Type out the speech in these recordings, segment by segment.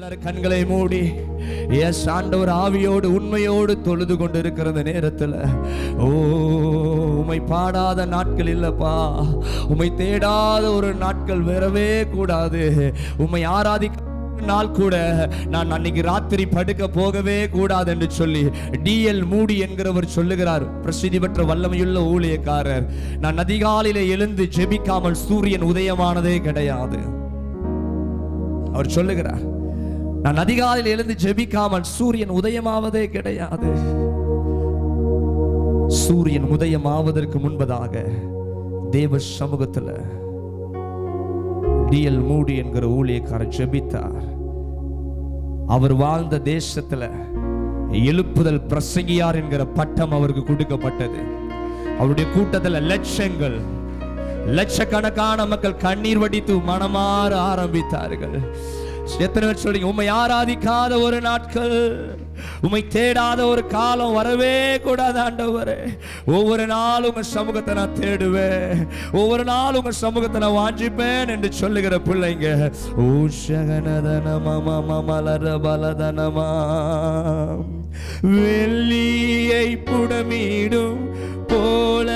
எல்லாரும் கண்களை மூடி எஸ் ஆண்டவர் ஆவியோடு உண்மையோடு தொழுது கொண்டு இருக்கிற நேரத்தில் ஓ உம்மை பாடாத நாட்கள் இல்லப்பா, உம்மை தேடாத ஒரு நாட்கள் வரவே கூடாது. உம்மை ஆராதிக்க நாள் கூட நான் அன்னைக்கு ராத்திரி படுக்க போகவே கூடாது என்று சொல்லி டிஎல் மூடி என்கிறவர் சொல்லுகிறார். பிரசித்தி பெற்ற வல்லமையுள்ள ஊழியக்காரர். நான் அதிகாலையில எழுந்து ஜெபிக்காமல் சூரியன் உதயமானதே கிடையாது. அவர் சொல்லுகிறார், நான் அதிகாலையில் எழுந்து ஜெபிக்காமல் சூரியன் உதயமாவதே கிடையாது. சூரியன் உதயமாவதற்கு முன்பதாக தேவ சமூகத்தில் டிஎல் மூடி என்கிற ஊழியக்காரர் ஜெபித்தார். அவர் வாழ்ந்த தேசத்துல எழுப்புதல் பிரசங்கியார் என்கிற பட்டம் அவருக்கு கொடுக்கப்பட்டது. அவருடைய கூட்டத்தில் லட்சங்கள் லட்சக்கணக்கான மக்கள் கண்ணீர் வடித்து மனமாற ஆரம்பித்தார்கள். எத்தனை பேர் சொல்றீங்க, உம்மை ஆராதிக்காத ஒரு நாட்கள், உம்மை தேடாத ஒரு காலம் வரவே கூடாது ஆண்டவரே. ஒவ்வொரு நாளும் உங்க சமூகத்தை நான் தேடுவேன், ஒவ்வொரு நாளும் உங்க சமூகத்தை நான் வாஞ்சிப்பேன் என்று சொல்லுகிற பிள்ளைங்க மலர பலதனமா வெள்ளியை புடமிடும் போல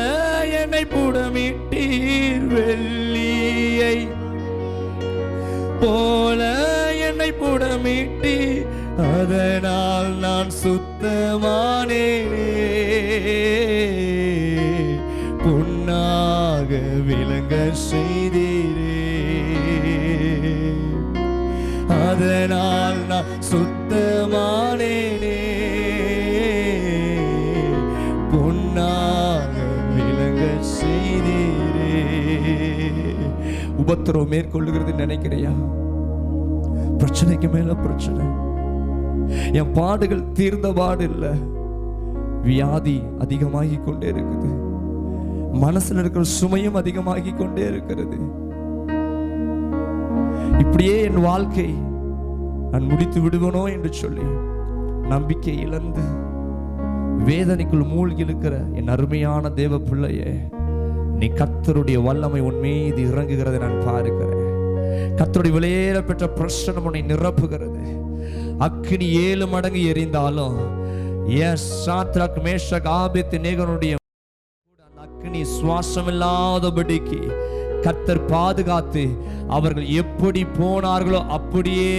என்னை புடமிட்டீர், வெள்ளியை போல என்னை புடமிட்டீர், அதனால் நான் சுத்தமானேனே, பொன்னாக விளங்க செய்தீரே, அதனால் நான் சுத்தமானேனே, பொன்னாக விளங்க செய்தீரே. உபத்திரவம் மேற்கொள்ளுகிறது நினைக்கிறியா? பிரச்சனைக்கு மேல பிரச்சனை. என் பாடுகள் தீர்ந்த பாடு இல்லை, வியாதி அதிகமாகி கொண்டே இருக்குது, மனசுல இருக்கிற சுமையும் அதிகமாகி கொண்டே இருக்கிறது. இப்படியே என் வாழ்க்கை நான் முடித்து விடுவனோ என்று சொல்லி நம்பிக்கை இழந்து வேதனைக்குள் மூழ்கி இருக்கிற என் அருமையான தேவ பிள்ளையே, நீ கர்த்தருடைய வல்லமை உன் மீது இறங்குகிறதை நான் பார்க்கிறேன். கர்த்தருடைய விலையேற பெற்ற பிரசன்னம் உன்னை நிரப்புகிறது. அக்கினி 7 மடங்கு எரிந்தாலும் சாத்ராக் மேஷக் ஆபேத்நேகோனுடைய அக்கினி சுவாசம் இல்லாதபடிக்கு கர்த்தர் பாதுகாத்து அவர்கள் எப்படி போனார்களோ அப்படியே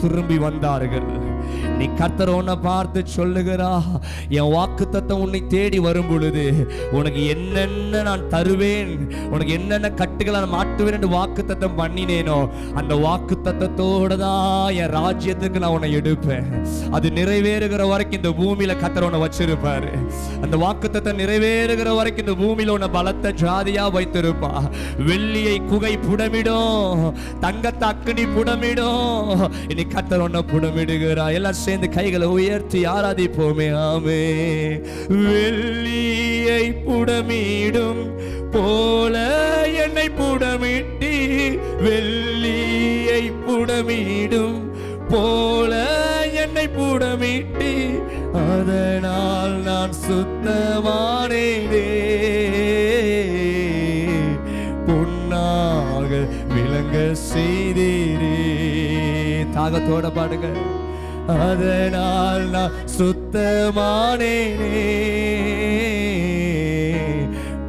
திரும்பி வந்தார்கள். நீ கர்த்தர் உன்னை பார்த்து சொல்லுகிறா, என் வாக்குத்தத்தம் உன்னை தேடி வரும் பொழுது உனக்கு என்னென்ன நான் தருவேன், உனக்கு என்னென்ன கட்டுகளை நான் மாட்டுவேன் என்று வாக்குத்தத்தம் பண்ணினேனோ அந்த வாக்குத்தத்தத்தோடு தான் என் ராஜ்யத்துக்கு நான் உன்னை எடுப்பேன். அது நிறைவேறுகிற வரைக்கும் இந்த பூமியில கர்த்தர் உன்னை வச்சிருப்பாரு. அந்த வாக்குத்தத்தம் நிறைவேறுகிற வரைக்கும் இந்த பூமியில உன்னை பலத்த ஜாதியா வைத்திருப்பா. வெள்ளியை குகை புடமிடும், தங்கத்தை அக்கினி புடமிடும். இனி கர்த்தர் உன்னை புடமிடுகிறா. எல்லாம் சேர்ந்து கைகளை உயர்த்தி ஆராதிப்போமே. ஆமே. வெள்ளியை புடமிடும் போல என்னை புடமிட்டி, வெள்ளியை புடமிடும் போல என்னை புடமிட்டி, அதனால் நான் சுத்தமானேனே, பொன்னாக விளங்க செய்தீரே. தாகத்தோட பாடுங்க. அதனால் நான் சுத்தமானேனே,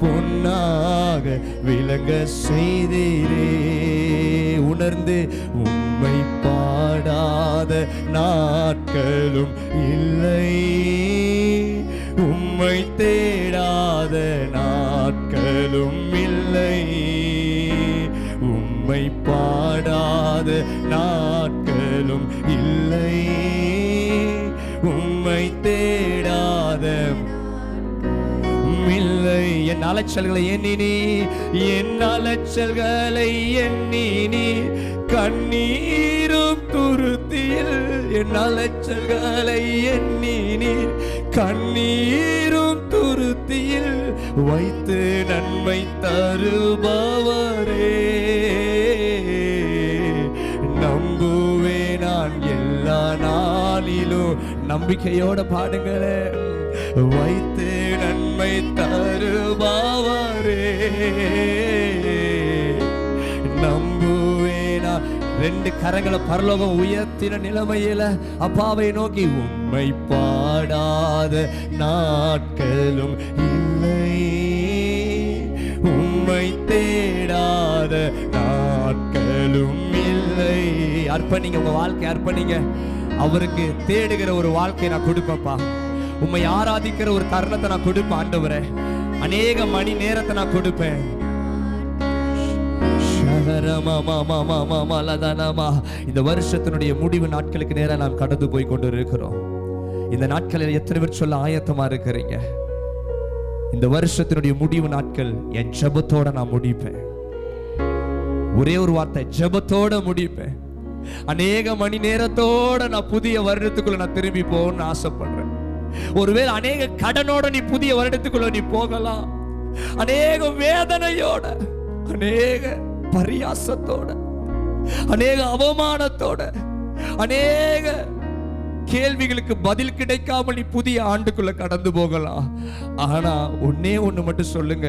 பொன்னாக விளங்க செய்தீரே. உணர்ந்து உம்மை பாடாத நாட்களும் இல்லை, உம்மை தேடாத நாட்களும் இல்லை, உம்மை பாடாத நாட்களும் இல்லை, உம்மை தேடாத இல்லை. என் அலைச்சல்களை எண்ணினி, என் அலைச்சல்களை எண்ணினி, கண்ணீரும் துருத்தியில் என் அலைச்சல்களை எண்ணினி, கண்ணீரும் துருத்தியில் வைத்து நன்மை தருபவரே, நம்புவே நான் எல்லா நாளிலும். நம்பிக்கையோட பாடுங்களேன். வைத்து நன்மை தருபவரே, நம்புவே நான் 2 கரங்களை பரலோகம் உயர்த்தின நிலைமையில அப்பாவை நோக்கி, உம்மை பாடாத நாட்களும் இல்லை, உம்மை தேடாத நாட்களும் இல்லை. அர்ப்பணிங்க, உங்க வாழ்க்கை அர்ப்பணிங்க. அவருக்கு தேடுகிற ஒரு வாழ்க்கையை நான் கொடுப்பேன்ப்பா. உம்மை ஆராதிக்கிற ஒரு தருணத்தை நான் கொடுப்பேன் ஆண்டவரே. அநேக மணி நேரத்தை நான் கொடுப்பேன். இந்த வருஷத்தினுடைய முடிவு நாட்களுக்கு நேரம் நாம் கடந்து போய் கொண்டு இருக்கிறோம். இந்த நாட்களில் எத்தனை பேர் சொல்ல ஆயத்தமா இருக்கிறீங்க? இந்த வருஷத்தினுடைய முடிவு நாட்கள் என் ஜெபத்தோட நான் முடிப்பேன். ஒரே ஒரு வார்த்தை, ஜெபத்தோட முடிப்பேன். அநேக மணி நேரத்தோட நான் புதிய வருடத்துக்குள்ள நான் திரும்பி போகணும்னு ஆசைப்படுறேன். ஒருவேளை அநேக கடனோட நீ புதிய வருடத்துக்குள்ள நீ போகலாம். அநேக வேதனையோட, அநேக பரியாசத்தோட, அநேக அவமானத்தோட, அநேக கேள்விகளுக்கு பதில் கிடைக்காமல் நீ புதிய ஆண்டுக்குள்ள கடந்து போகலாம். ஆனா ஒன்னே ஒண்ணு மட்டும் சொல்லுங்க,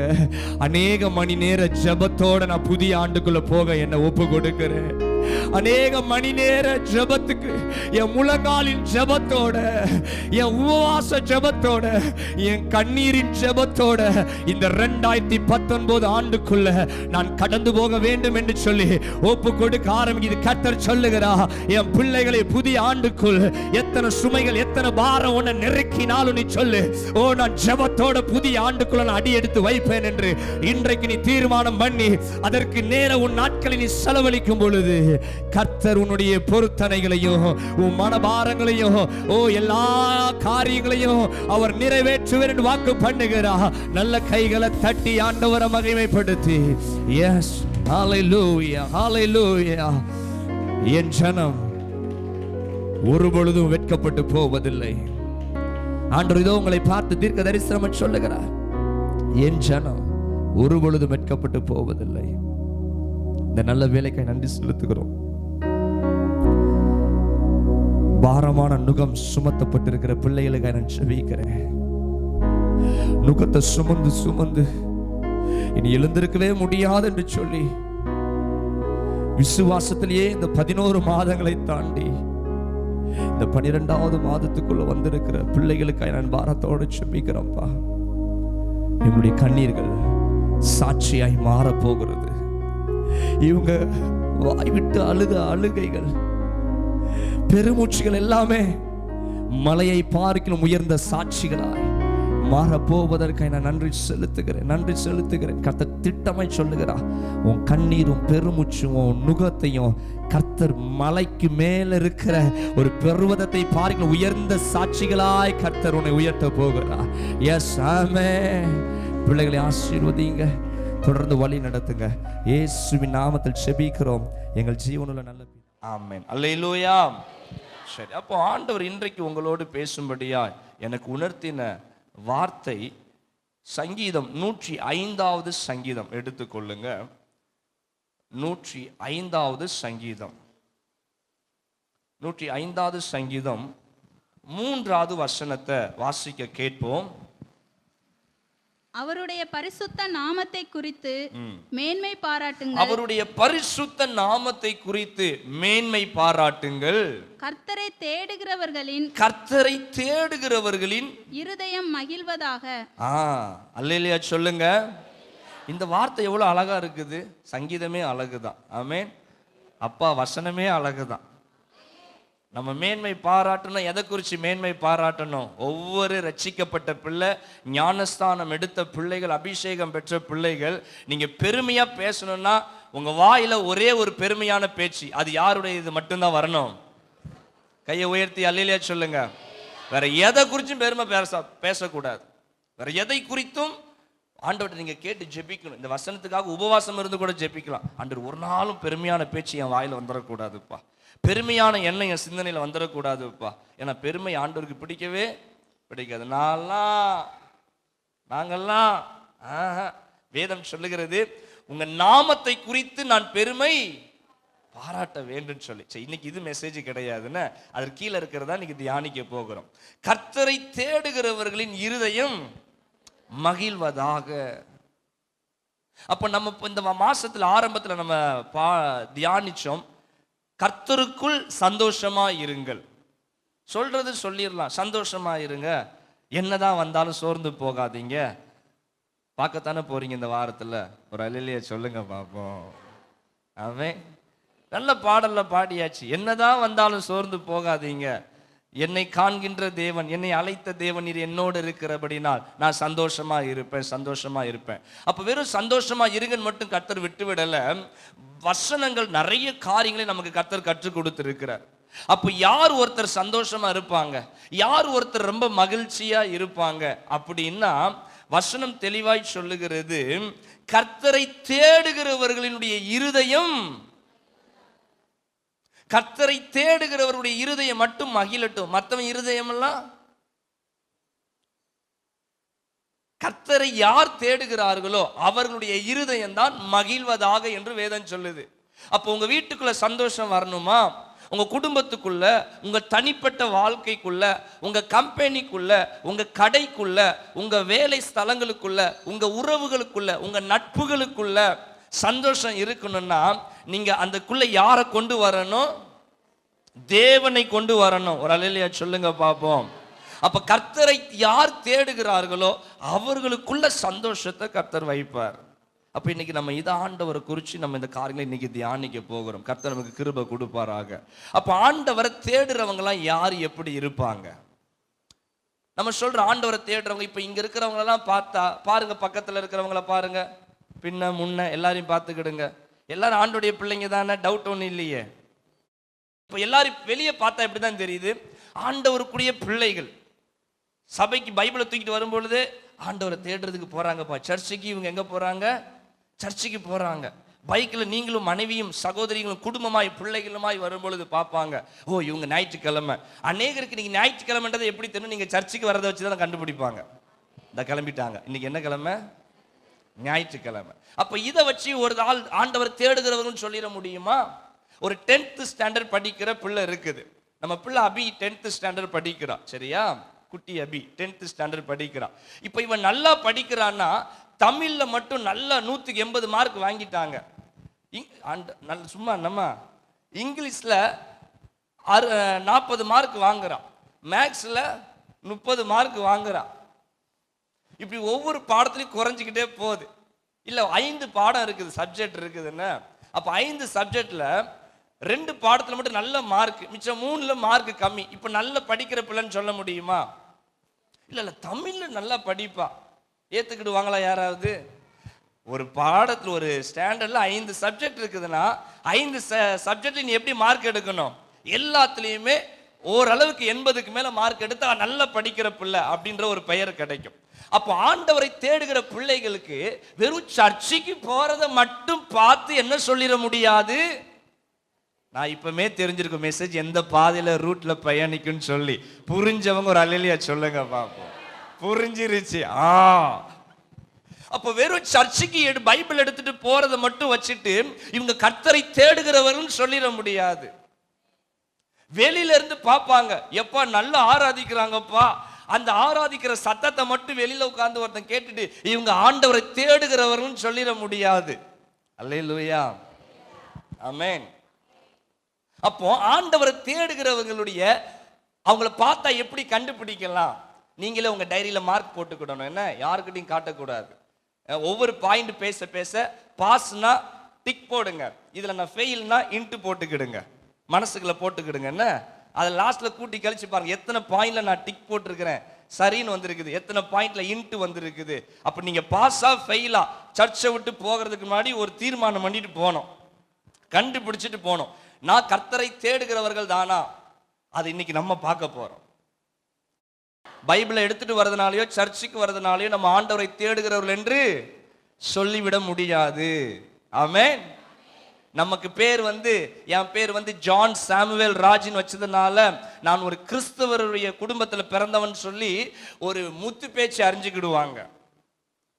அநேக மணி நேர ஜெபத்தோட நான் புதிய ஆண்டுக்குள்ள போக என்ன ஒப்பு கொடுக்கிறேன். அநேக மணி நேர ஜெபத்துக்கு, என் முழங்காலின் ஜெபத்தோட, என் உபவாச ஜெபத்தோட, என் கண்ணீரின் ஜெபத்தோட இந்த 2019 ஆண்டுக்குள்ள நான் கடந்து போக வேண்டும் என்று சொல்லி ஒப்பு கொடுக்க ஆரம்பிக்குது. கர்த்தர் சொல்லுகிறா, என் பிள்ளைகளை புதிய ஆண்டுக்குள் எத்தனை சுமைகள், எத்தனை பாரம் உன்னை நெருக்கினாலும் நீ சொல்லு, ஓ நான் ஜெபத்தோட புதிய ஆண்டுக்குள்ள நான் அடி எடுத்து வைப்பேன் என்று இன்றைக்கு நீ தீர்மானம் பண்ணி அதற்கு நேர உன் நாட்களை நீ செலவழிக்கும் பொழுது கர்த்தர் உன்னுடைய பொருத்தனைகளையும் உன் மனபாரங்களையும் எல்லா காரியங்களையும் அவர் நிறைவேற்றுவார் என்று வாக்கு பண்ணுகிறார். நல்ல கைகளை தட்டி ஆண்டவரை மகிமைப்படுத்தி, எஸ் ஹalleluya ஹalleluya. என் ஜனம் ஒருபொழுதும் வெட்கப்பட்டு போவதில்லை. ஆண்டவர் இதோ உங்களை பார்த்து தீர்க்க தரிசனம் சொல்லுகிறார், என் ஜனம் ஒருபொழுதும் வெட்கப்பட்டு போவதில்லை. இந்த நல்ல வேலைக்காய் நன்றி செலுத்துகிறோம். பாரமான நுகம் சுமத்தப்பட்டிருக்கிற பிள்ளைகளுக்காக நான் ஜெபிக்கிறேன். நுகத்தை சுமந்து சுமந்து இனி எழுந்திருக்கவே முடியாது என்று சொல்லி விசுவாசத்திலேயே இந்த 11 மாதங்களை தாண்டி இந்த 12வது மாதத்துக்குள்ள வந்திருக்கிற பிள்ளைகளுக்காக நான் பாரத்தோடு ஜெபிக்கிறேன்ப்பா. என்னுடைய கண்ணீர்கள் சாட்சியாய் மாற போகிறது. இவங்க வாய்விட்டு அழுத அழுகைகள், பெருமூச்சுகள் எல்லாமே மலையை பார்க்கிலும் உயர்ந்த சாட்சிகளாய் மாறப்போவதற்காக நான் நன்றி செலுத்துகிறேன். கர்த்தர் திட்டமாய் சொல்லுகிறா, உன் கண்ணீரும் பெருமூச்சும் உன் நுகத்தையும் கர்த்தர் மலைக்கு மேல இருக்கிற ஒரு பெருவதத்தை பார்க்கிலும் உயர்ந்த சாட்சிகளாய் கர்த்தர் உன்னை உயர்த்த போகிறா. எஸ் ஆமென். பிள்ளைகளை ஆசீர்வதிங்க, தொடர்ந்து வழி நடத்துங்க. இயேசுவின் நாமத்தில் ஜெபிக்கிறோம் எங்கள் ஜீவனுள்ள நல்ல ஆமென். அல்லேலூயா. சரி, அப்போ ஆண்டவர் இன்றைக்கு உங்களோடு பேசும்படியா எனக்கு உணர்த்தின வார்த்தை சங்கீதம் 105வது சங்கீதம் எடுத்துக்கொள்ளுங்க. 105வது சங்கீதம் 105வது சங்கீதம் 3வது வசனத்தை வாசிக்க கேட்போம். அவருடைய பரிசுத்த நாமத்தை குறித்து மேன்மை பாராட்டுங்கள். அவருடைய பரிசுத்த நாமத்தை குறித்து மேன்மை பாராட்டுங்கள். கர்த்தரை தேடுகிறவர்களின் இருதயம் மகிழ்வதாக. அல்லேலூயா சொல்லுங்க. இந்த வார்த்தை எவ்வளவு அழகா இருக்குது. சங்கீதமே அழகுதான். ஆமென். அப்பா வசனமே அழகுதான். நம்ம மேன்மை பாராட்டணும். எதை குறித்து மேன்மை பாராட்டணும்? ஒவ்வொரு ரட்சிக்கப்பட்ட பிள்ளை, ஞானஸ்தானம் எடுத்த பிள்ளைகள், அபிஷேகம் பெற்ற பிள்ளைகள், நீங்க பெருமையா பேசணும்னா உங்க வாயில ஒரே ஒரு பெருமையான பேச்சு, அது யாருடைய இது மட்டும்தான் வரணும். கையை உயர்த்தி அல்லேலூயா சொல்லுங்க. வேற எதை குறிச்சும் பெருமை பேசக்கூடாது. வேற எதை குறித்தும் ஆண்டவர்கிட்ட நீங்க கேட்டு ஜெபிக்கணும். இந்த வசனத்துக்காக உபவாசம் இருந்து கூட ஜெபிக்கலாம். ஆண்டவர் ஒரு நாளும் பெருமையான பேச்சு என் வாயில வந்துடக்கூடாதுப்பா, பெருமையான எண்ணம் என் சிந்தனையில் வந்துடக்கூடாதுப்பா. ஏன்னா பெருமை ஆண்டவருக்கு பிடிக்கவே பிடிக்காது. நாங்கெல்லாம் வேதம் சொல்லுகிறது, உங்க நாமத்தை குறித்து நான் பெருமை பாராட்ட வேண்டும் சொல்லி. சரி, இன்னைக்கு இது மெசேஜ் கிடையாதுன்னு அதற்கு கீழே இருக்கிறதா இன்னைக்கு தியானிக்க போகிறோம். கர்த்தரை தேடுகிறவர்களின் இருதயம் மகிழ்வதாக. அப்ப நம்ம இந்த மாசத்துல ஆரம்பத்துல நம்ம தியானிச்சோம், கர்த்தருக்குள் சந்தோஷமா இருங்கள். சொல்றது சொல்லிடலாம், சந்தோஷமா இருங்க, என்னதான் வந்தாலும் சோர்ந்து போகாதீங்க. பார்க்கத்தானே போறீங்க இந்த வாரத்துல, ஒரு அல்லேலூயா சொல்லுங்க பாப்போம். அவன் நல்ல பாடல்ல பாடியாச்சு, என்னதான் வந்தாலும் சோர்ந்து போகாதீங்க, என்னை காண்கின்ற தேவன், என்னை அழைத்த தேவன் நீர் என்னோடு இருக்கிறபடினால் நான் சந்தோஷமா இருப்பேன், சந்தோஷமா இருப்பேன். அப்ப வெறும் சந்தோஷமா இருங்கன்னு மட்டும் கர்த்தர் விட்டு விடல, வசனங்கள் நிறைய காரியங்களை நமக்கு கர்த்தர் கற்றுக் கொடுத்திருக்கிறார். அப்ப யார் ஒருத்தர் சந்தோஷமா இருப்பாங்க, யார் ஒருத்தர் ரொம்ப மகிழ்ச்சியா இருப்பாங்க அப்படின்னா, வசனம் தெளிவாய் சொல்லுகிறது, கர்த்தரை தேடுகிறவர்களினுடைய இருதயம், கர்த்தரை தேடுகிறவருடைய இருதயம் மட்டும் மகிழட்டும். மற்றவன் இருதயம் எல்லாம், கர்த்தரை யார் தேடுகிறார்களோ அவர்களுடைய இருதயம் தான் மகிழ்வதாக என்று வேதம் சொல்லுது. அப்போ உங்க வீட்டுக்குள்ள சந்தோஷம் வரணுமா, உங்க குடும்பத்துக்குள்ள, உங்க தனிப்பட்ட வாழ்க்கைக்குள்ள, உங்க கம்பெனிக்குள்ள, உங்க கடைக்குள்ள, உங்க வேலை ஸ்தலங்களுக்குள்ள, உங்க உறவுகளுக்குள்ள, உங்க நட்புகளுக்குள்ள சந்தோஷம் இருக்கணும்னா நீங்க அந்தக்குள்ள யாரை கொண்டு வரணும், தேவனை கொண்டு வரணும். ஒரு அல்லேலூயா சொல்லுங்க பாப்போம். அப்ப கர்த்தரை யார் தேடுகிறார்களோ அவர்களுக்குள்ள சந்தோஷத்தை கர்த்தர் வைப்பார். அப்ப இன்னைக்கு நம்ம இதை ஆண்டவரை குறித்து நம்ம இந்த காரியங்களை இன்னைக்கு தியானிக்க போகிறோம். கர்த்தர் நமக்கு கிருபை கொடுப்பாராக. அப்ப ஆண்டவரை தேடுறவங்கலாம் யார் எப்படி இருப்பாங்க? நம்ம சொல்ற ஆண்டவரை தேடுறவங்க, இப்ப இங்க இருக்கிறவங்களெல்லாம் பார்த்தா பாருங்க, பக்கத்துல இருக்கிறவங்கள பாருங்க, பின்ன முன்ன எல்லாரையும் பார்த்துக்கிடுங்க. எல்லாரும் ஆண்டோடைய பிள்ளைங்க தானே, டவுட் ஒன்றும் இல்லையே. இப்போ எல்லாரும் வெளியே பார்த்தா எப்படிதான் தெரியுது, ஆண்டவருக்குரிய பிள்ளைகள். சபைக்கு பைபிளை தூக்கிட்டு வரும்பொழுது ஆண்டவரை தேடுறதுக்கு போறாங்கப்பா. சர்ச்சுக்கு இவங்க எங்க போறாங்க, சர்ச்சுக்கு போறாங்க. பைக்கில் நீங்களும் மனைவியும் சகோதரிகளும் குடும்பமாய் பிள்ளைகளுமாய் வரும்பொழுது பார்ப்பாங்க, ஓ இவங்க ஞாயிற்றுக்கிழமை. அநேகருக்கு நீங்க ஞாயிற்றுக்கிழமைன்றதை எப்படி தெரியும், நீங்க சர்ச்சுக்கு வரதை வச்சு தான் கண்டுபிடிப்பாங்க. இந்த கிளம்பிட்டாங்க, இன்னைக்கு என்ன கிழமை, ஞாயிற்றுக்கிழமை. அப்ப இதை வச்சு ஒரு ஆள் ஆண்டவர் தேடுகிறவர்னு சொல்லிட முடியுமா? ஒரு 10th ஸ்டாண்டர்ட் படிக்கிற பிள்ளை இருக்குது, நம்ம பிள்ளை அபி 10th ஸ்டாண்டர்ட் படிக்கிறான், சரியா? குட்டி அபி 10th ஸ்டாண்டர்ட் படிக்கிறான். இப்போ இவன் நல்லா படிக்கிறான்னா தமிழ்ல மட்டும் நல்லா 180 மார்க் வாங்கிட்டாங்க. சும்மா நம்ம இங்கிலீஷ்ல 40 மார்க் வாங்குறான், மேக்ஸ்ல 30 மார்க் வாங்குறான். இப்படி ஒவ்வொரு பாடத்திலையும் குறைஞ்சிக்கிட்டே போகுது. இல்ல 5 பாடம் இருக்குது, சப்ஜெக்ட் இருக்குதுன்னு. அப்ப 5 சப்ஜெக்ட்ல 2 பாடத்துல மட்டும் நல்ல மார்க், மிச்சம் 3ல மார்க் கம்மி. இப்ப நல்ல படிக்கிற பிள்ளைன்னு சொல்ல முடியுமா? இல்ல தமிழ்ல நல்லா படிப்பா, ஏத்துக்கிடுவாங்களா யாராவது? ஒரு பாடத்துல ஒரு ஸ்டாண்டர்ட்ல 5 சப்ஜெக்ட் இருக்குதுன்னா 5 சப்ஜெக்ட்ல நீ எப்படி மார்க் எடுக்கணும்? எல்லாத்துலயுமே ஓரளவுக்கு 80க்கு மேல மார்க் எடுத்தா நல்லா படிக்கிற பிள்ளை அப்படின்ற ஒரு பெயர் கிடைக்கும். அப்போ ஆண்டவரை தேடுகிற பிள்ளைகளுக்கு வெறும் சர்ச்சைக்கு போறதை மட்டும் பார்த்து என்ன சொல்லிட முடியாது. நான் இப்பமே தெரிஞ்சிருக்கும் மெசேஜ் எந்த பாதையில ரூட்ல பயணிக்குன்னு சொல்லி. புரிஞ்சவங்க ஒரு அல்லேலூயா சொல்லுங்க பாப்போம். புரிஞ்சிருச்சு. அப்ப வெறும் சர்ச்சுக்கு பைபிள் எடுத்துட்டு போறதை மட்டும் வச்சுட்டு இவங்க கர்த்தரை தேடுகிறவர்கள் சொல்லிட முடியாது. வெளியில இருந்து பார்ப்பாங்க, எப்பா நல்லா ஆராதிக்கிறாங்கப்பா, அந்த ஆராதிக்கிற சத்தத்தை மட்டும் வெளியில உட்கார்ந்து ஒருத்தன் கேட்டுட்டு இவங்க ஆண்டவரை தேடுகிறவர்கள் சொல்லிட முடியாது. அல்லேலூயா, ஆமென். அப்போ ஆண்டவரை தேடுகிறவங்களுடைய அவங்கள பார்த்தா எப்படி கண்டுபிடிக்கலாம்? நீங்களே உங்க டைரியில மார்க் போட்டுக்கிடணும். என்ன, யாருக்கிட்டையும் காட்டக்கூடாது. ஒவ்வொரு பாயிண்ட் பேச பேச பாஸ்னா டிக் போடுங்க, இதுல நான் ஃபெயில்னா இன்ட்டு போட்டுக்கிடுங்க, மனசுக்குள்ள போட்டுக்கிடுங்க. என்ன, அதை லாஸ்ட்ல கூட்டி கழிச்சு பாருங்க, எத்தனை பாயிண்ட்ல நான் டிக் போட்டிருக்கிறேன், சரின்னு வந்திருக்குது, எத்தனை பாயிண்ட்ல இன்ட்டு வந்திருக்குது. அப்ப நீங்க பாஸா ஃபெயிலா சர்ச்சை விட்டு போகிறதுக்கு முன்னாடி ஒரு தீர்மானம் பண்ணிட்டு போனோம், கண்டுபிடிச்சிட்டு போனோம். நான் கர்த்தரை தேடுகிறவர்கள் தானா, அது இன்னைக்கு நம்ம பார்க்க போறோம். பைபிளை எடுத்துட்டு வரதுனாலயோ சர்ச்சுக்கு வரதுனாலயோ நம்ம ஆண்டவரை தேடுகிறவர்கள் என்று சொல்லிவிட முடியாது. ஆமென். நமக்கு பேர் என் பேர் ஜான் சாமுவேல் ராஜின் வச்சதுனால நான் ஒரு கிறிஸ்தவருடைய குடும்பத்தில் பிறந்தவன் சொல்லி ஒரு முத்து பேச்சு அறிஞ்சுக்கிடுவாங்க.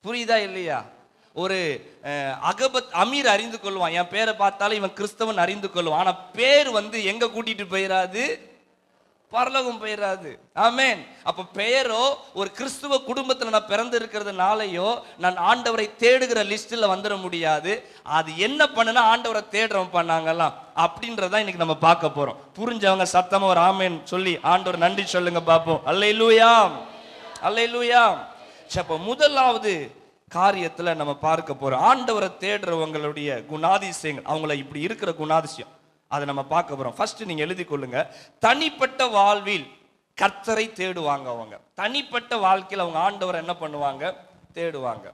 புரியுதா இல்லையா? ஒரு அகபத் அமீர் அறிந்து கொள்வான், என் பேரை பார்த்தாலும் இவன் கிறிஸ்தவன் அறிந்து கொள்வான். ஆனா பேர் எங்க கூட்டிட்டு போயிடாது, பரலோகம் போயிடாது. ஆமென். அப்ப பெயரோ ஒரு கிறிஸ்துவ குடும்பத்துல நான் பிறந்து இருக்கிறதுனாலயோ நான் ஆண்டவரை தேடுகிற லிஸ்ட்ல வந்துட முடியாது. அது என்ன பண்ணுனா ஆண்டவரை தேடுறவன் பண்ணாங்கலாம் அப்படின்றதான் இன்னைக்கு நம்ம பார்க்க போறோம். புரிஞ்சவங்க சத்தமா ஒரு ஆமென் சொல்லி ஆண்டவர் நன்றி சொல்லுங்க பாப்போம். அல்லேலூயா, அல்லேலூயா. அப்ப முதலாவது காரியத்துல நம்ம பார்க்க போறோம் ஆண்டவரை தேடுறவங்களுடைய குணாதிசயங்கள். அவங்கள இப்படி இருக்கிற குணாதிசயம் அதை நம்ம பார்க்க போறோம். ஃபர்ஸ்ட் நீங்க எழுதி கொள்ளுங்க, தனிப்பட்ட வாழ்வில் கர்த்தரை தேடுவாங்க. அவங்க தனிப்பட்ட வாழ்க்கையில் அவங்க ஆண்டவரை என்ன பண்ணுவாங்க? தேடுவாங்க.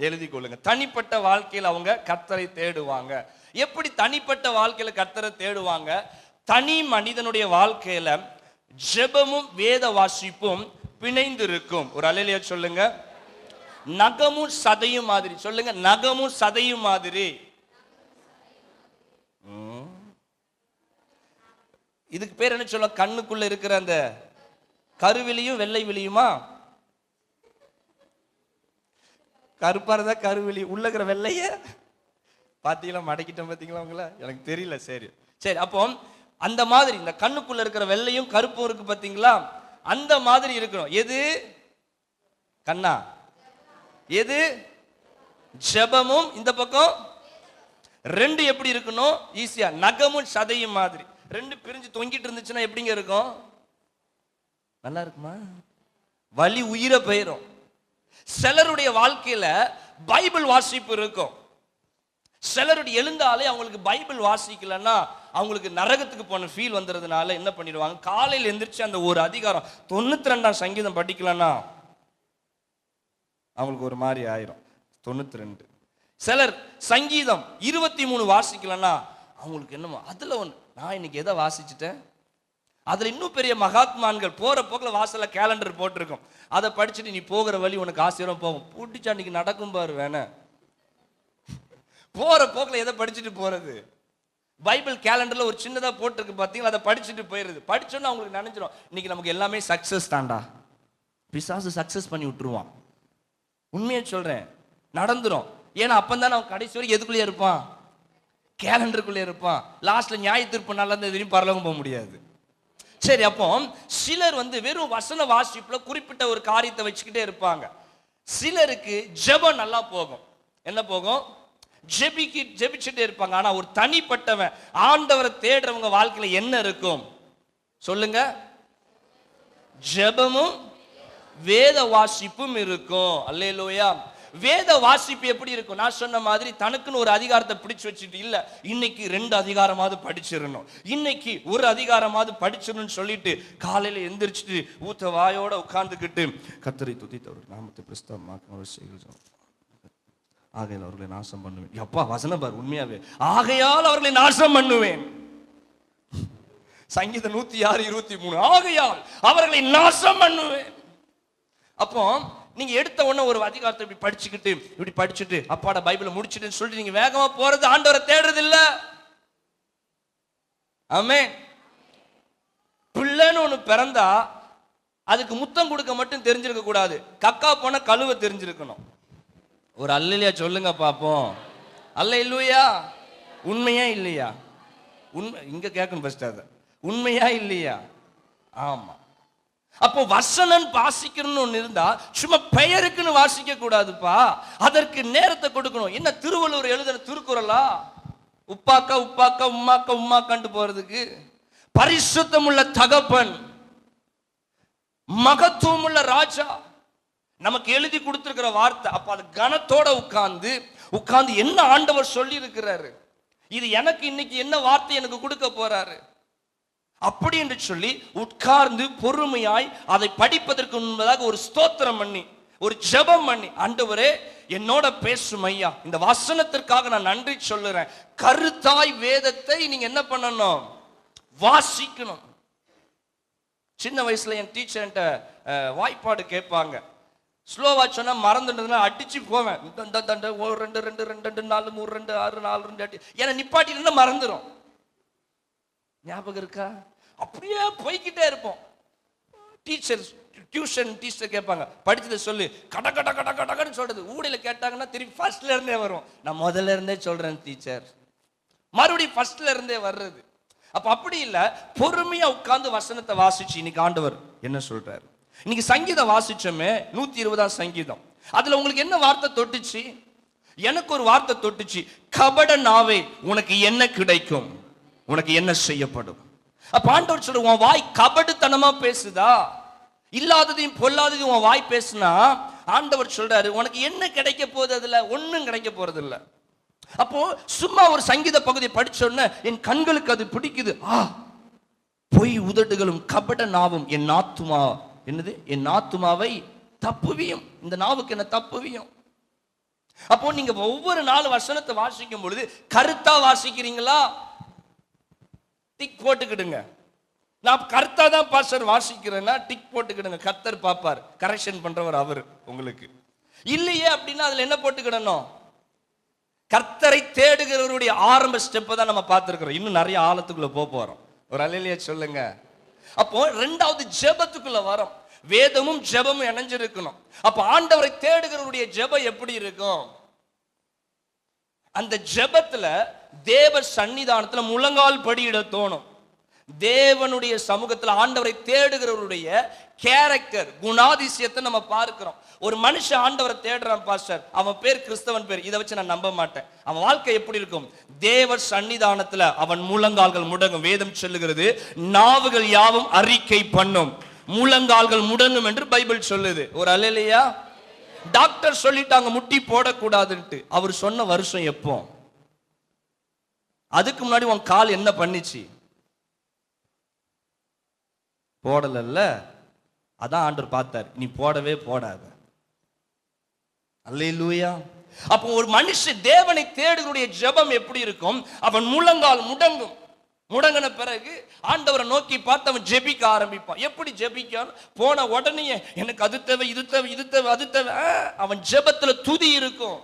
எழுதி கொள்ளுங்க, தனிப்பட்ட வாழ்க்கையில் அவங்க கர்த்தரை தேடுவாங்க. எப்படி தனிப்பட்ட வாழ்க்கையில கர்த்தரை தேடுவாங்க? தனி மனிதனுடைய வாழ்க்கையில ஜெபமும் வேத வாசிப்பும் பிணைந்து இருக்கும். ஒரு அல்லேலூயா சொல்லுங்க. நகமும் சதையும் மாதிரி சொல்லுங்க, நகமும் சதையும் மாதிரி. இதுக்கு பேர் என்ன சொல்ல? கண்ணுக்குள்ள இருக்கிற அந்த கருவிலியும் வெள்ளை விழியுமா? கருப்பா இருந்தா கருவிழி, உள்ள இருக்கிற வெள்ளைய பாத்தீங்களா? மடக்கிட்டோம் பாத்தீங்களா? உங்கள எனக்கு தெரியல. சரி சரி. அப்போ அந்த மாதிரி இந்த கண்ணுக்குள்ள இருக்கிற வெள்ளையும் கருப்பும் இருக்கு பாத்தீங்களா? அந்த மாதிரி இருக்கணும். எது கண்ணா? எது ஜெபமும்? இந்த பக்கம் ரெண்டு எப்படி இருக்கணும்? ஈஸியா நகமும் சதையும் மாதிரி ரெண்டு பிரிஞ்சு தொங்கிட்டு இருந்துச்சுன்னா எப்படிங்க இருக்கும்? நல்லா இருக்குமா? வலி உயிரை போயிரும். சிலருடைய வாழ்க்கையில பைபிள் வாசிப்பு இருக்கும். சிலருடைய எழுந்தாலே அவங்களுக்கு பைபிள் வாசிக்கலன்னா அவங்களுக்கு நரகத்துக்கு போன ஃபீல் வந்துறதுனால என்ன பண்ணிடுவாங்க? காலையில் எந்திரிச்சு அந்த ஒரு அதிகாரம் 92ஆம் சங்கீதம் படிக்கலன்னா அவங்களுக்கு ஒரு மாதிரி ஆயிரும். 92. சிலர் சங்கீதம் 23 வாசிக்கலன்னா அவங்களுக்கு என்னமோ அதுல ஒன்று, நான் இன்னைக்கு எதை வாசிச்சுட்டேன்? அதுல இன்னும் பெரிய மகாத்மான்கள் போற போக்கில் வாசல்ல கேலண்டர் போட்டிருக்கும். அதை படிச்சுட்டு நீ போகிற வழி உனக்கு ஆசீர்வாதம் போகும். பூட்டிச்சா அன்னைக்கு நடக்கும் பாரு. வேணா போற போக்கில் எதை படிச்சுட்டு போறது? பைபிள் கேலண்டர்ல ஒரு சின்னதா போட்டிருக்கு பார்த்தீங்களா? அதை படிச்சுட்டு போயிருது. படிச்சோன்னு அவங்களுக்கு நினைச்சிடும் இன்னைக்கு நமக்கு எல்லாமே சக்சஸ் தாண்டா. பிசாசு சக்சஸ் பண்ணி விட்டுருவான். உண்மையை சொல்றேன், நடந்துரும். ஏன்னா அப்பந்தான் அவன் கடைசி வரைக்கும் எதுக்குள்ளே இருப்பான்? கேலண்டருக்குள்ளே இருப்பான். லாஸ்ட்ல நியாய தீர்ப்பு நல்லா இருந்தால் பரலோகம் போக முடியாது. சரி, அப்போ சிலர் வெறும் வசன வாசிப்புல குறிப்பிட்ட ஒரு காரியத்தை வச்சுக்கிட்டே இருப்பாங்க. சிலருக்கு ஜெபம் நல்லா போகும். என்ன போகும்? ஜெபிச்சுட்டே இருப்பாங்க. ஆனா ஒரு தனிப்பட்டவன் ஆண்டவரை தேடுறவங்க வாழ்க்கையில என்ன இருக்கும் சொல்லுங்க? ஜெபமும் வேத வாசிப்பும் இருக்கும். அல்லேலூயா. வேத வாசிப்பு எப்படி இருக்கும்? நான் சொன்ன மாதிரி தனக்குன்னு ஒரு அதிகாரத்தை பிடிச்சு வச்சுட்டு இல்ல, இன்னைக்கு 2 அதிகாரமாவது படிச்சிடணும், இன்னைக்கு ஒரு அதிகாரமாவது படிச்சிடணும்னு சொல்லிட்டு காலையில எந்திரிச்சிட்டு ஊத்த வாயோட உட்கார்ந்துக்கிட்டு கர்த்தரை துதித்தவர் நாமத்தை பிரஸ்தாபமாக்க ஆகையால் அவர்களை நாசம் பண்ணுவேன். எப்பா வசனம் பார், உண்மையாவே ஆகையால் அவர்களை நாசம் பண்ணுவேன். சங்கீதம் 106:23 ஆகையால் அவர்களை நாசம் பண்ணுவேன். அப்போ நீங்க எடுத்த உடனே ஒரு அதிகாரத்தை இப்படி படிச்சுட்டு அப்பாட பைபிளை முடிச்சுட்டு சொல்லிட்டு நீங்க வேகமா போறது ஆண்டவரை தேடுறது இல்ல. ஆமென். பிள்ளைன்னு ஒண்ணு பிறந்தா அதுக்கு முத்தம் கொடுக்க மட்டும் தெரிஞ்சிருக்க கூடாது, கக்கா போன கழுவ தெரிஞ்சிருக்கணும். ஒரு அல்லேலூயா சொல்லுங்க பாப்போம். அல்லேலூயா. உண்மையா இல்லையா? உண்மை இங்க கேட்கணும் ஃபர்ஸ்ட். அது உண்மையா இல்லையா? ஆமா. அப்போ வசனம் வாசிக்கணும்னு ஒன்று இருந்தா சும்மா பெயருக்குன்னு வாசிக்க கூடாதுப்பா, அதற்கு நேரத்தை கொடுக்கணும். என்ன திருவள்ளுவர் எழுதுற திருக்குறளா? உப்பாக்கா உப்பாக்கா உம்மாக்கா உம்மாக்கான்ட்டு போறதுக்கு? பரிசுத்தம் உள்ள தகப்பன், மகத்துவம் உள்ள ராஜா நமக்கு எழுதி கொடுத்திருக்கிற வார்த்தை. அப்ப அது கனத்தோட உட்கார்ந்து என்ன ஆண்டவர் சொல்லி இருக்கிறாரு, இது எனக்கு இன்னைக்கு என்ன வார்த்தை எனக்கு கொடுக்க போறாரு அப்படி என்று சொல்லி உட்கார்ந்து பொறுமையாய் அதை படிப்பதற்கு முன்பதாக ஒரு ஸ்தோத்திரம் பண்ணி ஒரு ஜெபம் பண்ணி, ஆண்டவரே என்னோட பேசும் ஐயா, இந்த வசனத்திற்காக நான் நன்றி சொல்லுறேன். கருத்தாய் வேதத்தை நீங்க என்ன பண்ணணும்? வாசிக்கணும். சின்ன வயசுல என் டீச்சர் என்கிட்ட வாய்ப்பாடு கேட்பாங்க. ஸ்லோவா சொன்னா மறந்துட்டதுன்னா அடிச்சு போவேன். 1 2 2 2 2 4 3 2 6 4 2 8 ஏன்னா நிப்பாட்டிட்டு மறந்துடும். ஞாபகம் இருக்கா? அப்படியே போய்கிட்டே இருப்போம். டியூஷன் டீச்சர் கேட்பாங்க, படிச்சதை சொல்லு, கட கட கட கடன்னு சொல்றது. ஊடையில கேட்டாங்கன்னா திருப்பி ஃபர்ஸ்ட்ல இருந்தே வரும். நான் முதல்ல இருந்தே சொல்றேன் டீச்சர், மறுபடியும் ஃபர்ஸ்ட்ல இருந்தே வர்றது. அப்ப அப்படி இல்ல, பொறுமையா உட்கார்ந்து வசனத்தை வாசிச்சு இன்னைக்கு ஆண்டவர் என்ன சொல்றாரு. இன்னைக்கு சங்கீதம் வாசிச்சோமே, 120 சங்கீதம். அதுல உங்களுக்கு என்ன வார்த்தை தொட்டுச்சு? எனக்கு ஒரு வார்த்தை தொட்டுச்சு. கபட நாவே உனக்கு என்ன கிடைக்கும், உனக்கு என்ன செய்யப்படும். அப்ப ஆண்டவர் சொல்ற, உன் வாய் கபடுத்தனமா பேசுதா, இல்லாததையும் பொல்லாததையும் உன் வாய் பேசுனா, ஆண்டவர் சொல்றாரு உனக்கு என்ன கிடைக்க போகுது, அதுல ஒண்ணும் கிடைக்க போறது இல்ல. அப்போ சும்மா ஒரு சங்கீத பகுதியை படிச்சோன்னு என் கண்களுக்கு அது பிடிக்குது. பொய் உதடுகளும் கபட நாவும் என் ஆத்துமா என்னது, என் ஆத்துமாவை தப்புவியும். இந்த நாவுக்கு என்ன தப்புவியும். அப்போ நீங்க ஒவ்வொரு நாள் வசனத்தை வாசிக்கும் பொழுது கருத்தா வாசிக்கிறீங்களா, டிக் போட்டுக்கிடுங்க. நான் கர்த்தா தான் பாஸ்டர் வாசிக்கிறேன்னா டிக் போட்டுக்கிடுங்க. கர்த்தர் பாப்பார், கரெக்ஷன் பண்றவர் அவர் உங்களுக்கு. இல்லையே அப்படின்னா அதுல என்ன போட்டுக்கிடணும், கர்த்தரை தேடுகிறவருடைய ஆரம்ப ஸ்டெப்பை தான் நம்ம பார்த்துருக்கிறோம். இன்னும் நிறைய ஆழத்துக்குள்ள போறோம். ஒரு அல்லேலூயா சொல்லுங்க. அப்போ ரெண்டாவது ஜெபத்துக்குள்ள வரோம். வேதமும் ஜெபமும் இணைஞ்சிருக்கணும். அப்ப ஆண்டவரை தேடுகிறவருடைய ஜெபம் எப்படி இருக்கும்? அந்த ஜெபத்துல தேவ சன்னிதானத்துல முழங்கால் படியிட தோணும். தேவனுடைய சமூகத்தில் ஆண்டவரை தேடுகிறவருடைய கேரக்டர், குணாதிசயத்தை நம்ம பார்க்கிறோம். ஒரு மனுஷன் ஆண்டவரை தேடுறான் பாஸ்டர், அவன் பேர் கிறிஸ்தவன் பேர், இதை வச்சு நான் நம்ப மாட்டேன். அவன் வாழ்க்கை எப்படி இருக்கும்? தேவ சன்னிதானத்துல அவன் முழங்கால்கள் முடங்கும். வேதம் சொல்லுகிறது, நாவுகள் யாவும் அறிக்கை பண்ணும், முழங்கால்கள் முடங்கும் என்று பைபிள் சொல்லுது. ஒரு அல்லேலூயா. டாக்டர் சொல்லிட்டாங்க முட்டி போடக்கூடாதுன்ட்டு. அவர் சொன்ன வருஷம் எப்போ? அதுக்கு முன்னாடி உன் கால் என்ன பண்ணிச்சு? போடல. அதான் ஆண்டவர் பார்த்தார், நீ போடவே போடாத. அல்லேலூயா. அப்போ ஒரு மனுஷன் தேவனை தேடுகிற ஜெபம் எப்படி இருக்கும்? அவன் முழங்கால் முடங்கும். முடங்கின பிறகு ஆண்டவரை நோக்கி பார்த்து அவன் ஜெபிக்க ஆரம்பிப்பான். எப்படி ஜெபிக்கான்? போன உடனே எனக்கு அது தேவை, இது தேவை, இது தேவை, அது தேவை. அவன் ஜெபத்துல துதி இருக்கும்.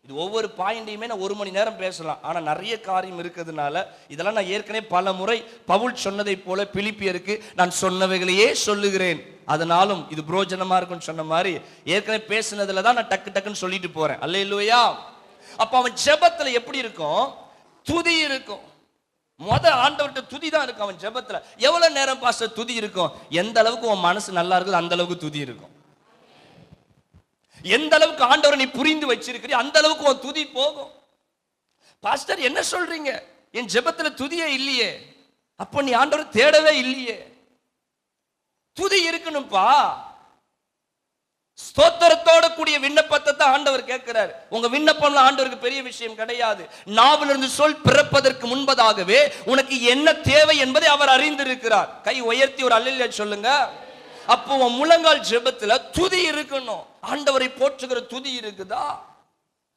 இது ஒவ்வொரு பாயிண்டையுமே நான் 1 மணி நேரம் பேசலாம். ஆனா நிறைய காரியம் இருக்கிறதுனால இதெல்லாம் நான் ஏற்கனவே பல முறை பவுல் சொன்னதை போல பிலிப்பியருக்கு நான் சொன்னவைகளையே சொல்லுகிறேன், அதனாலும் இது புரோஜனமா இருக்கும்னு சொன்ன மாதிரி ஏற்கனவே பேசினதுல தான் நான் டக்கு டக்குன்னு சொல்லிட்டு போறேன். அல்லேலூயா. அப்ப அவன் ஜெபத்துல எப்படி இருக்கும்? துதி இருக்கும். ஆண்டவர்கிட்ட துதி தான் இருக்கும் அவன் ஜெபத்துல. எவ்வளவு நேரம் பாஸ்டர் துதி இருக்கும்? எந்த அளவுக்கு உன் மனசு நல்லா இருக்குது அந்த அளவுக்கு துதி இருக்கும். எந்த அளவுக்கு ஆண்டவரை நீ புரிந்து வச்சிருக்கிறீ அந்த அளவுக்கு உன் துதி போகும். பாஸ்டர் என்ன சொல்றீங்க, என் ஜெபத்துல துதியே இல்லையே, அப்ப நீ ஆண்டவரை தேடவே இல்லையே. துதி இருக்கணும்பா. ஸ்தோத்திரத்தோட கூடிய விண்ணப்பத்தை தான் ஆண்டவர் கேட்கிறார். உங்க விண்ணப்பம்ல ஆண்டவருக்கு பெரிய விஷயம் கிடையாது. நாவிலிருந்து சொல் பிறப்பதற்கு முன்பதாகவே உனக்கு என்ன தேவை என்பதை அவர் அறிந்திருக்கிறார். கை உயர்த்தி ஒரு அல்லேலூயா சொல்லுங்க. அப்போ உன் முழங்கால் ஜெபத்துல துதி இருக்கணும். ஆண்டவரை போற்றுகிற துதி இருக்குதா?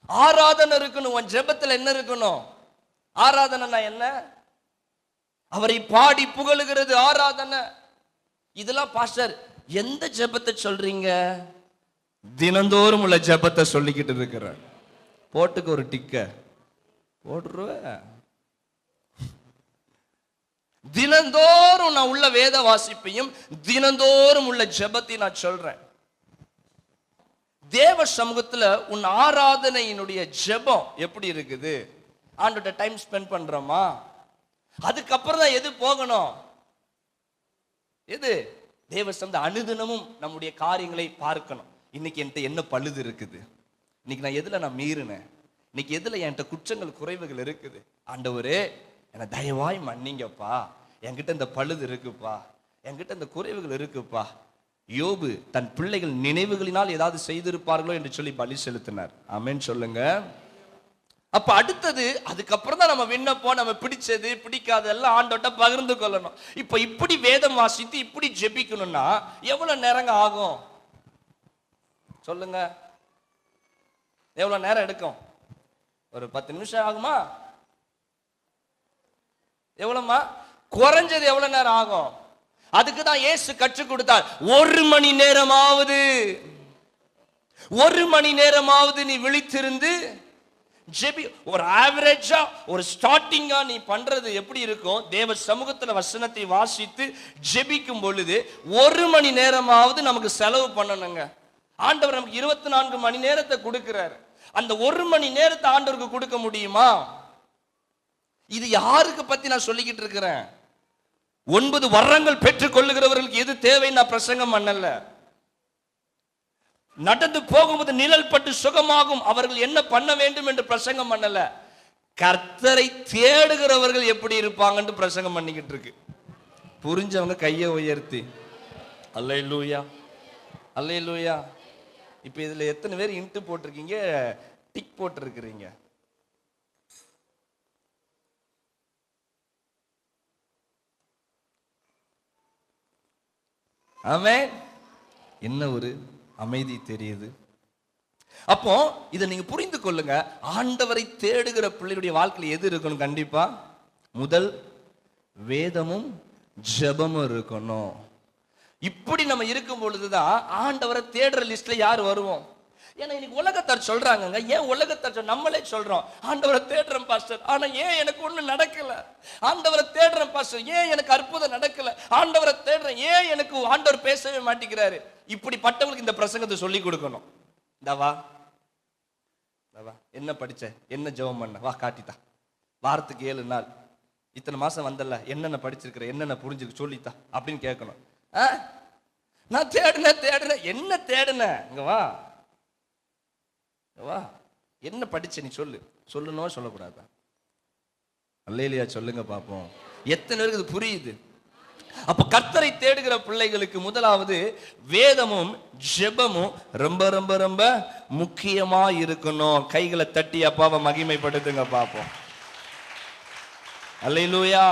ஆராதனை இருக்கணும். உன் ஜெபத்துல என்ன இருக்கணும்? ஆராதனை என்ன? அவரை பாடி புகழுகிறது ஆராதனை. இதெல்லாம் பாஸ்டர் எந்த ஜெபத்தை சொல்றீங்க? தினந்தோறும் உள்ள ஜெபத்தை சொல்லிக்கிட்டு இருக்கிற. போட்டுக்கு ஒரு டிக்க போட்டுருவ. தினந்தோறும் நான் உள்ள வேத வாசிப்பையும் தினந்தோறும் உள்ள ஜெபத்தையும் நான் சொல்றேன். தேவ சமூகத்துல உன் ஆராதனையினுடைய ஜெபம் எப்படி இருக்குது? ஆண்டோட டைம் ஸ்பெண்ட் பண்றோமா? அதுக்கப்புறம் தான் எது போகணும்? எது? தேவ சமூக அனுதினமும் நம்முடைய காரியங்களை பார்க்கணும். இன்னைக்கு என்கிட்ட என்ன பழுது இருக்குது, இன்னைக்கு நான் எதுல நான் மீறினேன், இன்னைக்கு எதுல என்கிட்ட குற்றங்கள் குறைவுகள் இருக்குது, ஆண்டவரே என்னை தயவாய் மன்னிங்கப்பா, என்கிட்ட இந்த பழுது இருக்குப்பா, என்கிட்ட இந்த குறைவுகள் இருக்குப்பா. யோபு தன் பிள்ளைகள் நினைவுகளினால் ஏதாவது செய்திருப்பார்களோ என்று சொல்லி பலி செலுத்தினார். ஆமென் சொல்லுங்க. அப்ப அடுத்தது அதுக்கப்புறம் தான் நம்ம விண்ணப்பம், நம்ம பிடிச்சது பிடிக்காதெல்லாம் ஆண்டோட்ட பகிர்ந்து கொள்ளணும். இப்ப இப்படி வேதம் வாசித்து இப்படி ஜெபிக்கணும்னா எவ்வளவு நேரங்க ஆகும் சொல்லுங்க? எவ்வளவு நேரம் எடுக்கும்? ஒரு 10 நிமிஷம் ஆகுமா? எவ்வளவுமா? குறைஞ்சது எவ்வளவு நேரம் ஆகும்? அதுக்கு தான் இயேசு கற்றுக் கொடுத்தார். 1 மணி நேரமாவது, 1 மணி நேரமாவது நீ விழித்திருந்து ஜெபி. ஒரு ஆவரேஜா ஒரு ஸ்டார்டிங்கா நீ பண்றது எப்படி இருக்கும்? தேவ சமூகத்துல வசனத்தை வாசித்து ஜெபிக்கும் பொழுது 1 மணி நேரமாவது நமக்கு செலவு பண்ணணுங்க. ஆண்டவர் நமக்கு 24 மணி நேரத்தை கொடுக்கிறார். அந்த 1 மணி நேரத்தை ஆண்டவருக்கு கொடுக்க முடியுமா? இது யாருக்கு பத்தி நான் சொல்லிக்கிட்டு இருக்கிறேன்? 9 வரங்கள் பெற்றுக் கொள்ளுகிறவர்களுக்கு எது தேவைன்னு நான் பிரசங்கம் பண்ணல. நடந்து போகும்போது நிழல் பட்டு சுகமாகும் அவர்கள் என்ன பண்ண வேண்டும் என்று பிரசங்கம் பண்ணல. கர்த்தரை தேடுகிறவர்கள் எப்படி இருப்பாங்கன்னு பிரசங்கம் பண்ணிக்கிட்டு இருக்கு. புரிஞ்சவங்க கையை உயர்த்தி அல்லேலூயா, அல்லேலூயா. இப்ப இதுல எத்தனை பேர் இன்ட்டு போட்டிருக்கீங்க, டிக் போட்டிருக்கிறீங்க? ஆமென். என்ன ஒரு அமைதி தெரியுது. அப்போ இதை நீங்க புரிந்து கொள்ளுங்க. ஆண்டவரை தேடுகிற பிள்ளையுடைய வாழ்க்கையில் எது இருக்கணும்? கண்டிப்பா முதல் வேதமும் ஜெபமும் இருக்கணும். இப்படி நம்ம இருக்கும் பொழுதுதான் ஆண்டவரை தேடுற லிஸ்ட்ல யார் வருவோம்? ஏன்னா இன்னைக்கு உலகத்தார் சொல்றாங்க. ஏன் உலகத்தார் நம்மளே சொல்றோம் ஆண்டவரை தேடுறேன் பாஸ்டர், ஆனா ஏன் எனக்கு ஒண்ணு நடக்கல? ஆண்டவரை தேடுறேன் பாஸ்டர், ஏன் எனக்கு அற்புதம் நடக்கல? ஆண்டவரை தேடுறேன், ஏன் எனக்கு ஆண்டவர் பேசவே மாட்டேங்கிறாரு? இப்படிப்பட்டவங்களுக்கு இந்த பிரசங்கத்தை சொல்லி கொடுக்கணும். வா, என்ன படிச்ச, என்ன ஜெபம் பண்ண, வா காட்டித்தா. வாரத்துக்கு 7 நாள், இத்தனை மாசம் வந்தல, என்னென்ன படிச்சிருக்கிற, என்னென்ன புரிஞ்சுக்க சொல்லித்தா அப்படின்னு கேட்கணும். நான் தேடுனேன், என்ன தேடுனேன்? இங்க வா, வா, என்ன படிச்ச நீ சொல்லு. சொல்லணும் சொல்லக்கூடாதா? அல்லேலூயா சொல்லுங்க பாப்போம். எத்தனை பேருக்கு இது புரியுது? அப்ப கர்த்தரை தேடுகிற பிள்ளைகளுக்கு முதலாவது வேதமும் ஜெபமும் ரொம்ப ரொம்ப ரொம்ப முக்கியமா இருக்கணும். கைகளை தட்டி அப்பாவை மகிமைப்படுத்துங்க பாப்போம். அல்லேலூயா.